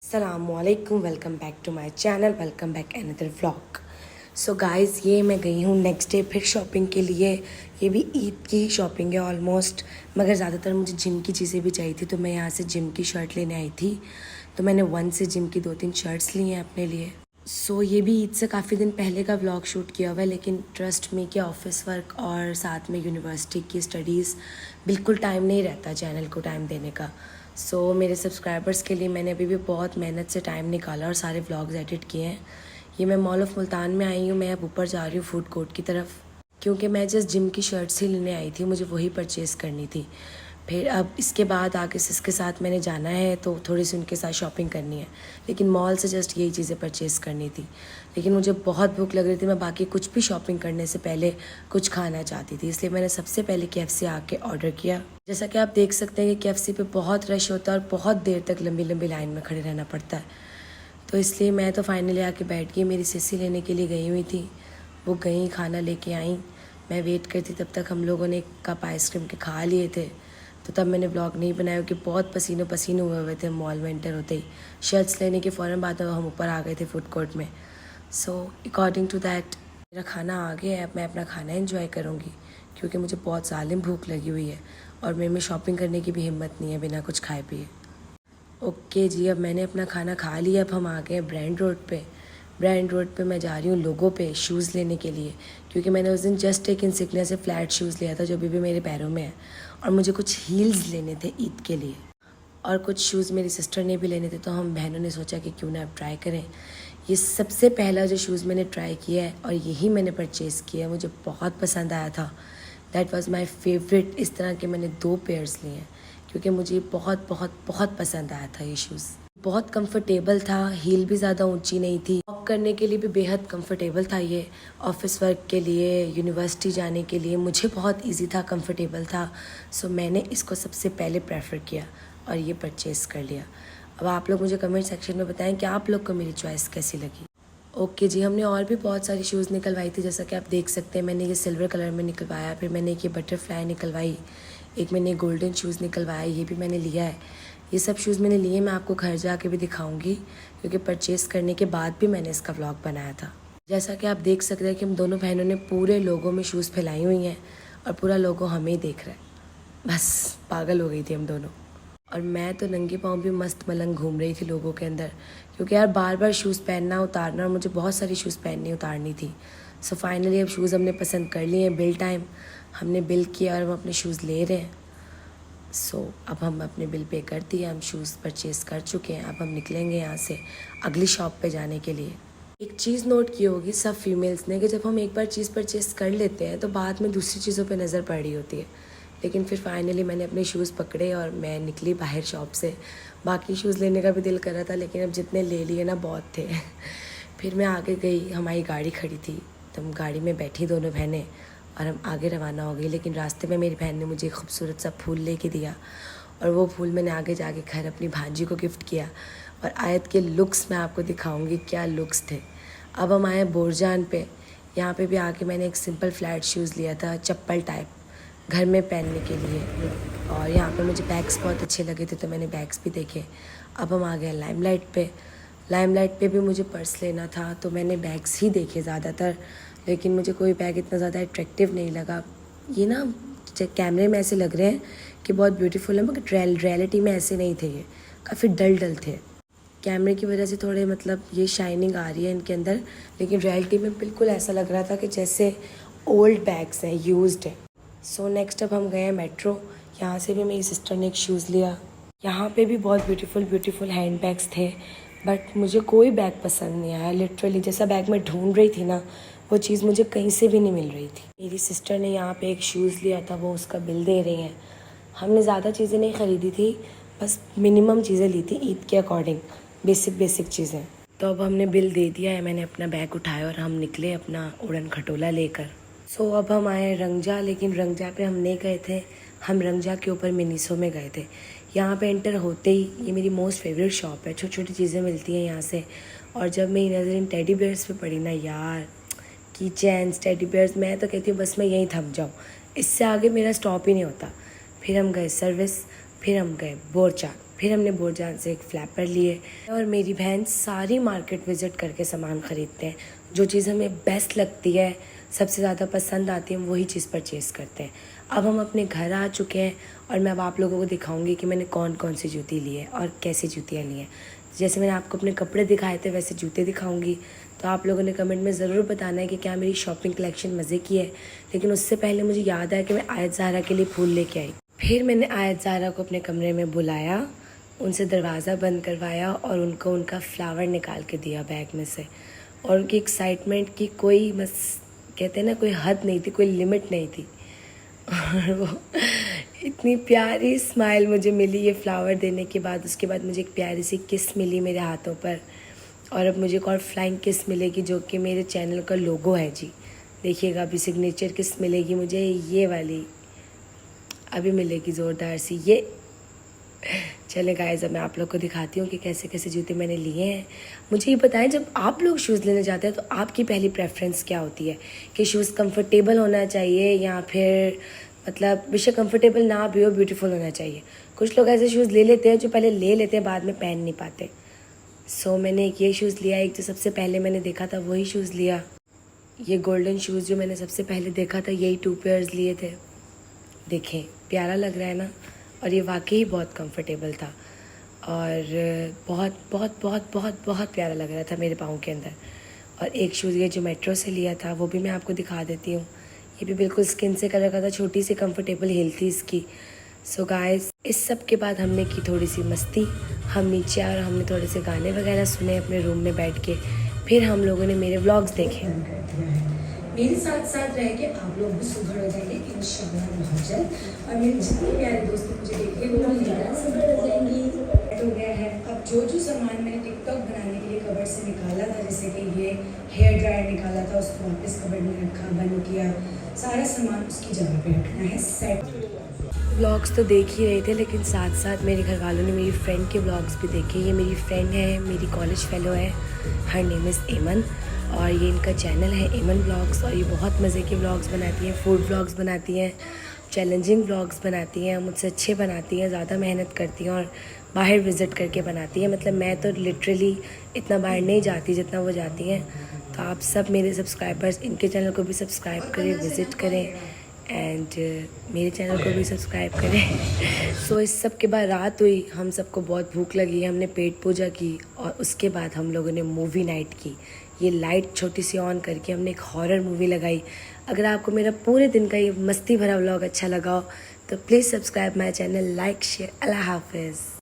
अस्सलामुअलैकुम, welcome back to my channel, welcome back another vlog. So guys, ये मैं गई हूँ नेक्स्ट डे फिर शॉपिंग के लिए। ये भी ईद की ही शॉपिंग है ऑलमोस्ट, मगर ज़्यादातर मुझे जिम की चीज़ें भी चाहिए थी, तो मैं यहाँ से जिम की शर्ट लेने आई थी। तो मैंने वन से जिम की 2-3 शर्ट्स ली हैं अपने लिए। सो ये भी ईद से काफ़ी दिन पहले का व्लॉग शूट किया हुआ है, लेकिन ट्रस्ट में कि ऑफिस वर्क और साथ में यूनिवर्सिटी की स्टडीज़ बिल्कुल टाइम नहीं रहता चैनल को टाइम देने का। सो मेरे सब्सक्राइबर्स के लिए मैंने अभी भी बहुत मेहनत से टाइम निकाला और सारे व्लॉग्स एडिट किए हैं। ये मैं मॉल ऑफ मुल्तान में आई हूँ, मैं अब ऊपर जा रही हूँ फूड कोर्ट की तरफ, क्योंकि मैं जस्ट जिम की शर्ट्स ही लेने आई थी, मुझे वही परचेज़ करनी थी। फिर अब इसके बाद आगे इसके साथ मैंने जाना है, तो थोड़ी सी उनके साथ शॉपिंग करनी है, लेकिन मॉल से जस्ट यही चीज़ें परचेज़ करनी थी। लेकिन मुझे बहुत भूख लग रही थी, मैं बाकी कुछ भी शॉपिंग करने से पहले कुछ खाना चाहती थी, इसलिए मैंने सबसे पहले KFC आके ऑर्डर किया। जैसा कि आप देख सकते हैं कि KFC पे बहुत रश होता है और बहुत देर तक लंबी लंबी लाइन में खड़े रहना पड़ता है, तो इसलिए मैं तो फाइनली आके बैठ गई। मेरी सिस्सी लेने के लिए गई हुई थी, वो गई खाना लेके आई, मैं वेट करती, तब तक हम लोगों ने एक कप आइसक्रीम के खा लिए थे। तो तब मैंने ब्लॉग नहीं बनाया कि बहुत पसीनों पसीने हुए थे मॉल में एंटर होते ही। शर्ट्स लेने के फ़ौरन बाद हम ऊपर आ गए थे फूड कोर्ट में। सो अकॉर्डिंग टू दैट मेरा खाना आ गया है, अब मैं अपना खाना एंजॉय करूँगी, क्योंकि मुझे बहुत ज़ालिम भूख लगी हुई है और मेरे में शॉपिंग करने की भी हिम्मत नहीं है बिना कुछ खाए पिए। ओके जी, अब मैंने अपना खाना खा लिया, अब हम आ गए ब्रांड रोड पे। ब्रांड रोड पे मैं जा रही हूँ लोगों पे शूज़ लेने के लिए, क्योंकि मैंने उस दिन जस्ट एक इंसिग्निया से फ्लैट शूज़ लिया था जो अभी भी मेरे पैरों में है, और मुझे कुछ हील्स लेने थे ईद के लिए, और कुछ शूज़ मेरी सिस्टर ने भी लेने थे, तो हम बहनों ने सोचा कि क्यों ना अब ट्राई करें। ये सबसे पहला जो शूज़ मैंने ट्राई किया है और यही मैंने परचेज़ किया है, मुझे बहुत पसंद आया था। That was my favourite. इस तरह के मैंने 2 पेयर्स लिए हैं, क्योंकि मुझे बहुत बहुत बहुत पसंद आया था ये शूज़। बहुत कंफर्टेबल था, हील भी ज़्यादा ऊंची नहीं थी, वॉक करने के लिए भी बेहद कंफर्टेबल था ये, ऑफिस वर्क के लिए, यूनिवर्सिटी जाने के लिए मुझे बहुत इजी था, कंफर्टेबल था। सो मैंने इसको सबसे पहले प्रेफर किया और ये परचेज़ कर लिया। अब आप लोग मुझे कमेंट सेक्शन में बताएं कि आप लोग को मेरी चॉइस कैसी लगी। ओके जी, हमने और भी बहुत सारी शूज़ निकलवाई थी, जैसा कि आप देख सकते हैं। मैंने ये सिल्वर कलर में निकलवाया, फिर मैंने एक ये बटरफ्लाई निकलवाई, एक मैंने गोल्डन शूज़ निकलवाया, ये भी मैंने लिया है। ये सब शूज़ मैंने लिए, मैं आपको घर जाके भी दिखाऊंगी, क्योंकि परचेज़ करने के बाद भी मैंने इसका व्लॉग बनाया था। जैसा कि आप देख सकते हैं कि हम दोनों बहनों ने पूरे लोगों में शूज़ फैलाई हुई हैं और पूरा लोगो हमें ही देख रहा है, बस पागल हो गई थी हम दोनों। और मैं तो नंगे पाँव भी मस्त मलंग घूम रही थी लोगों के अंदर, क्योंकि यार बार बार शूज़ पहनना उतारना, और मुझे बहुत सारी शूज़ पहननी उतारनी थी। सो फाइनली अब शूज़ हमने पसंद कर लिए हैं। बिल टाइम, हमने बिल किया और हम अपने शूज़ ले रहे हैं। सो अब हम अपने बिल पे कर दिए, हम शूज़ परचेज़ कर चुके हैं। अब हम निकलेंगे यहाँ से अगली शॉप पे जाने के लिए। एक चीज़ नोट की होगी सब फीमेल्स ने, कि जब हम एक बार चीज़ परचेज़ कर लेते हैं तो बाद में दूसरी चीज़ों पे नज़र पड़ रही होती है। लेकिन फिर फाइनली मैंने अपने शूज़ पकड़े और मैं निकली बाहर शॉप से। बाकी शूज़ लेने का भी दिल कर रहा था, लेकिन अब जितने ले लिए ना बहुत थे। फिर मैं आगे गई, हमारी गाड़ी खड़ी थी, तो हम गाड़ी में बैठी दोनों बहनें और हम आगे रवाना हो गई। लेकिन रास्ते में मेरी बहन ने मुझे एक खूबसूरत सा फूल लेके दिया, और वो फूल मैंने आगे जाके घर अपनी भांजी को गिफ्ट किया। और आयत के लुक्स मैं आपको दिखाऊंगी, क्या लुक्स थे। अब हम आए बोरजान पे। यहाँ पे भी आके मैंने एक सिंपल फ्लैट शूज़ लिया था, चप्पल टाइप, घर में पहनने के लिए, और यहाँ पे मुझे बैग्स बहुत अच्छे लगे थे, तो मैंने बैग्स भी देखे। अब हम आ गए लाइमलाइट पे। लाइमलाइट पे भी मुझे पर्स लेना था, तो मैंने बैग्स ही देखे ज़्यादातर, लेकिन मुझे कोई बैग इतना ज़्यादा अट्रैक्टिव नहीं लगा। ये ना कैमरे में ऐसे लग रहे हैं कि बहुत ब्यूटीफुल है, मगर रियलिटी में ऐसे नहीं थे, ये काफ़ी डल डल थे। कैमरे की वजह से थोड़े मतलब ये शाइनिंग आ रही है इनके अंदर, लेकिन रियलिटी में बिल्कुल ऐसा लग रहा था कि जैसे ओल्ड बैग्स हैं, यूज्ड है। सो नेक्स्ट अब हम गए हैं मेट्रो। यहाँ से भी मेरी सिस्टर ने एक शूज़ लिया। यहाँ पे भी बहुत ब्यूटीफुल हैंड बैग्स थे, बट मुझे कोई बैग पसंद नहीं आया। लिटरली जैसा बैग मैं ढूंढ रही थी ना, वो चीज़ मुझे कहीं से भी नहीं मिल रही थी। मेरी सिस्टर ने यहाँ पे एक शूज़ लिया था, वो उसका बिल दे रही हैं। हमने ज़्यादा चीज़ें नहीं ख़रीदी थी, बस मिनिमम चीज़ें ली थी ईद के अकॉर्डिंग, बेसिक चीज़ें। तो अब हमने बिल दे दिया है, मैंने अपना बैग उठाया और हम निकले अपना उड़न खटोला लेकर। सो अब हम आए रंगजा, लेकिन रंगजा पे हम नहीं गए थे, हम रंगजा के ऊपर मिनीसो में गए थे। यहाँ पे एंटर होते ही ये मेरी मोस्ट फेवरेट शॉप है, छोटी छोटी चीज़ें मिलती हैं यहाँ से। और जब मेरी नज़र इन टेडी बेयर्स पे पड़ी ना यार, की चैन्स, टेडी बेयर्स, मैं तो कहती हूँ बस मैं यहीं थम जाऊँ, इससे आगे मेरा स्टॉप ही नहीं होता। फिर हम गए सर्विस, फिर हम गए बोरचान। फिर हमने बोरजान से एक फ्लैपर लिए और मेरी बहन सारी मार्केट विज़िट करके सामान ख़रीदते हैं। जो चीज़ हमें बेस्ट लगती है, सबसे ज़्यादा पसंद आती है, हम वही चीज़ परचेज़ करते हैं। अब हम अपने घर आ चुके हैं और मैं अब आप लोगों को दिखाऊंगी कि मैंने कौन कौन सी जूती ली है और कैसी जूतियाँ ली हैं। जैसे मैंने आपको अपने कपड़े दिखाए थे वैसे जूते दिखाऊंगी। तो आप लोगों ने कमेंट में ज़रूर बताना है कि क्या मेरी शॉपिंग कलेक्शन मज़े की है। लेकिन उससे पहले मुझे याद आया कि मैं आयत ज़हरा के लिए फूल लेके आई। फिर मैंने आयत ज़हरा को अपने कमरे में बुलाया, उनसे दरवाज़ा बंद करवाया और उनको उनका फ्लावर निकाल के दिया बैग में से। और उनकी एक्साइटमेंट की कोई बस कहते हैं ना, कोई हद नहीं थी, कोई लिमिट नहीं थी। और वो इतनी प्यारी स्माइल मुझे मिली ये फ्लावर देने के बाद। उसके बाद मुझे एक प्यारी सी किस मिली मेरे हाथों पर। और अब मुझे एक और फ्लाइंग किस मिलेगी जो कि मेरे चैनल का लोगो है जी। देखिएगा अभी सिग्नेचर किस मिलेगी मुझे, ये वाली अभी मिलेगी ज़ोरदार सी ये। चले गाइस, अब मैं आप लोग को दिखाती हूँ कि कैसे कैसे जूते मैंने लिए हैं। मुझे ये बताएं, जब आप लोग शूज़ लेने जाते हैं तो आपकी पहली प्रेफरेंस क्या होती है कि शूज़ कंफर्टेबल होना चाहिए या फिर मतलब बेशक कंफर्टेबल ना भी हो, ब्यूटीफुल होना चाहिए। कुछ लोग ऐसे शूज़ ले लेते हैं जो पहले ले लेते हैं बाद में पहन नहीं पाते। सो मैंने एक ये शूज़ लिया, एक जो सबसे पहले मैंने देखा था वही शूज़ लिया। ये गोल्डन शूज़ जो मैंने सबसे पहले देखा था, यही 2 पेयर्स लिए थे। देखें प्यारा लग रहा है ना, और ये वाकई बहुत कंफर्टेबल था और बहुत बहुत बहुत बहुत बहुत प्यारा लग रहा था मेरे पाँव के अंदर। और एक शूज़ ये जो मेट्रो से लिया था वो भी मैं आपको दिखा देती हूँ। ये भी बिल्कुल स्किन से कलर का था, छोटी सी कंफर्टेबल हील थी इसकी। सो गाइस, इस सब के बाद हमने की थोड़ी सी मस्ती। हम नीचे आए और हमने थोड़े से गाने वगैरह सुने अपने रूम में बैठ के। फिर हम लोगों ने मेरे व्लॉग्स देखे। मेरे साथ साथ रह के आप लोग भी सुधर हो जाएंगे इंशाल्लाह बहुत जल्द। और मेरे जितने प्यारे दोस्त मुझे देख के वो सुधर हो जाएंगी। हो गया है अब जो सामान मैंने टिकटॉक बनाने के लिए कबर्ड से निकाला था, जैसे कि ये हेयर ड्रायर निकाला था, उसको वापस कबर्ड में रखा, बंद किया। सारा सामान उसकी जगह पे रखना है सेट। व्लॉग्स तो देख ही रहे थे, लेकिन साथ साथ मेरे घर वालों ने मेरी फ्रेंड के व्लॉग्स भी देखे। ये मेरी फ्रेंड है, मेरी कॉलेज फेलो है, हर नेम इज़ एमन। और ये इनका चैनल है एमन व्लॉग्स। और ये बहुत मज़े के व्लॉग्स बनाती हैं, फूड व्लॉग्स बनाती हैं, चैलेंजिंग व्लॉग्स बनाती हैं, मुझसे अच्छे बनाती हैं, ज़्यादा मेहनत करती हैं और बाहर विज़िट करके बनाती हैं। मतलब मैं तो लिटरली इतना बाहर नहीं जाती जितना वो जाती हैं। तो आप सब मेरे सब्सक्राइबर्स इनके चैनल को भी सब्सक्राइब करें, विज़िट करें एंड मेरे चैनल को भी सब्सक्राइब करें। सो इस सब के बाद रात हुई, हम सबको बहुत भूख लगी, हमने पेट पूजा की और उसके बाद हम लोगों ने मूवी नाइट की। ये लाइट छोटी सी ऑन करके हमने एक हॉरर मूवी लगाई। अगर आपको मेरा पूरे दिन का ये मस्ती भरा व्लॉग अच्छा लगा हो तो please subscribe my channel, like share. अल्लाह हाफिज़।